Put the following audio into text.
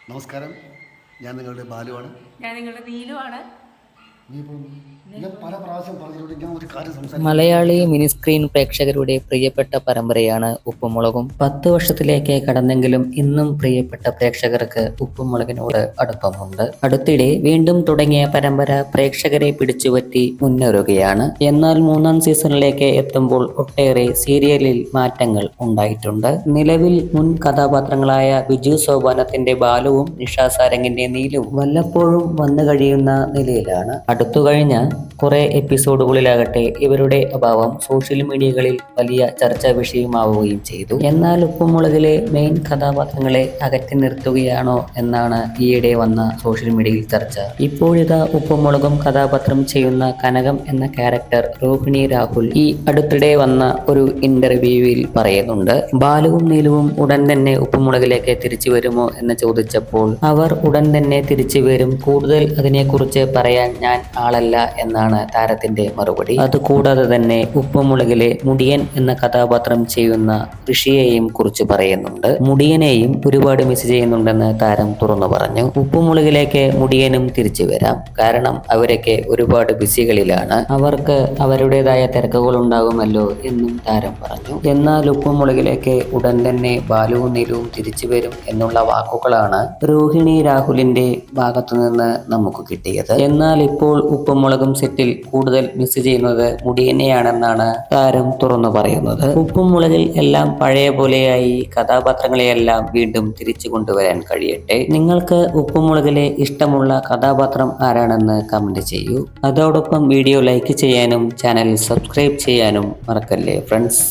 നമസ്കാരം, ഞാൻ നിങ്ങളുടെ ബാലുവാണ്. ഞാൻ നിങ്ങളുടെ നീലുവാണ്. ഞാൻ പല പ്രാവശ്യം പറഞ്ഞിട്ടുണ്ട്, ഞാൻ ഒരു കാര്യം സംസാരിക്കും. മലയാളി മിനിസ്ക്രീൻ പ്രേക്ഷകരുടെ പ്രിയപ്പെട്ട പരമ്പരയാണ് ഉപ്പുമുളകും. 10 വർഷത്തിലേക്ക് കടന്നെങ്കിലും ഇന്നും പ്രിയപ്പെട്ട പ്രേക്ഷകർക്ക് ഉപ്പുമുളകിനോട് അടുപ്പമുണ്ട്. അടുത്തിടെ വീണ്ടും തുടങ്ങിയ പരമ്പര പ്രേക്ഷകരെ പിടിച്ചുപറ്റി മുന്നേറുകയാണ്. എന്നാൽ 3ാം സീസണിലേക്ക് എത്തുമ്പോൾ ഒട്ടേറെ സീരിയലിൽ മാറ്റങ്ങൾ ഉണ്ടായിട്ടുണ്ട്. നിലവിൽ മുൻ കഥാപാത്രങ്ങളായ ബിജു സോപാനത്തിന്റെ ബാലുവും നിഷ സാരംഗിന്റെ നീലുവും വല്ലപ്പോഴും വന്നു കഴിയുന്ന നിലയിലാണ്. അടുത്തു കഴിഞ്ഞ കുറെ എപ്പിസോഡുകളിലാകട്ടെ ഇവരുടെ അഭാവം സോഷ്യൽ മീഡിയകളിൽ വലിയ ചർച്ചാ വിഷയമാവുകയും ചെയ്തു. എന്നാൽ ഉപ്പുമുളകിലെ മെയിൻ കഥാപാത്രങ്ങളെ അകറ്റി നിർത്തുകയാണോ എന്നാണ് ഈയിടെ വന്ന സോഷ്യൽ മീഡിയയിൽ ചർച്ച. ഇപ്പോഴിതാ ഉപ്പുമുളകും കഥാപാത്രം ചെയ്യുന്ന കനകം എന്ന ക്യാരക്ടർ രോഹിണി രാഹുൽ ഈ അടുത്തിടെ വന്ന ഒരു ഇന്റർവ്യൂവിൽ പറയുന്നുണ്ട്, ബാലുവും നീലുവും ഉടൻ തന്നെ ഉപ്പുമുളകിലേക്ക് തിരിച്ചു വരുമോ എന്ന് ചോദിച്ചപ്പോൾ അവർ ഉടൻ തന്നെ തിരിച്ചു വരും, കൂടുതൽ അതിനെക്കുറിച്ച് പറയാൻ ഞാൻ ആളല്ല എന്നാണ് താരത്തിന്റെ മറുപടി. അതുകൂടാതെ തന്നെ ഉപ്പുമുളകിലെ മുടിയൻ എന്ന കഥാപാത്രം ചെയ്യുന്ന ഋഷിയെയും കുറിച്ച് പറയുന്നുണ്ട്. മുടിയനെയും ഒരുപാട് മിസ് ചെയ്യുന്നുണ്ടെന്ന് താരം തുറന്നു പറഞ്ഞു. ഉപ്പുമുളകിലേക്ക് മുടിയനും തിരിച്ചു വരാം, കാരണം അവരൊക്കെ ഒരുപാട് ബിസികളിലാണ്, അവർക്ക് അവരുടേതായ തിരക്കുകൾ ഉണ്ടാകുമല്ലോ എന്നും താരം പറഞ്ഞു. എന്നാൽ ഉപ്പുമുളകിലേക്ക് ഉടൻ തന്നെ ബാലുവും നീലുവും തിരിച്ചു വരും എന്നുള്ള വാക്കുകളാണ് രോഹിണി രാഹുലിന്റെ ഭാഗത്തു നിന്ന് നമുക്ക് കിട്ടിയത്. എന്നാൽ ഇപ്പോൾ ഉപ്പുമുളകും സെറ്റിൽ കൂടുതൽ മിസ് ചെയ്യുന്നത് മുടിയനെയാണെന്നാണ് താരം തുറന്നു പറയുന്നത്. ഉപ്പുമുളകിൽ എല്ലാം പഴയ പോലെയായി, കഥാപാത്രങ്ങളെയെല്ലാം വീണ്ടും തിരിച്ചു കൊണ്ടുവരാൻ കഴിയട്ടെ. നിങ്ങൾക്ക് ഉപ്പുമുളകിലെ ഇഷ്ടമുള്ള കഥാപാത്രം ആരാണെന്ന് കമന്റ് ചെയ്യൂ. അതോടൊപ്പം വീഡിയോ ലൈക്ക് ചെയ്യാനും ചാനൽ സബ്സ്ക്രൈബ് ചെയ്യാനും മറക്കല്ലേ ഫ്രണ്ട്സ്.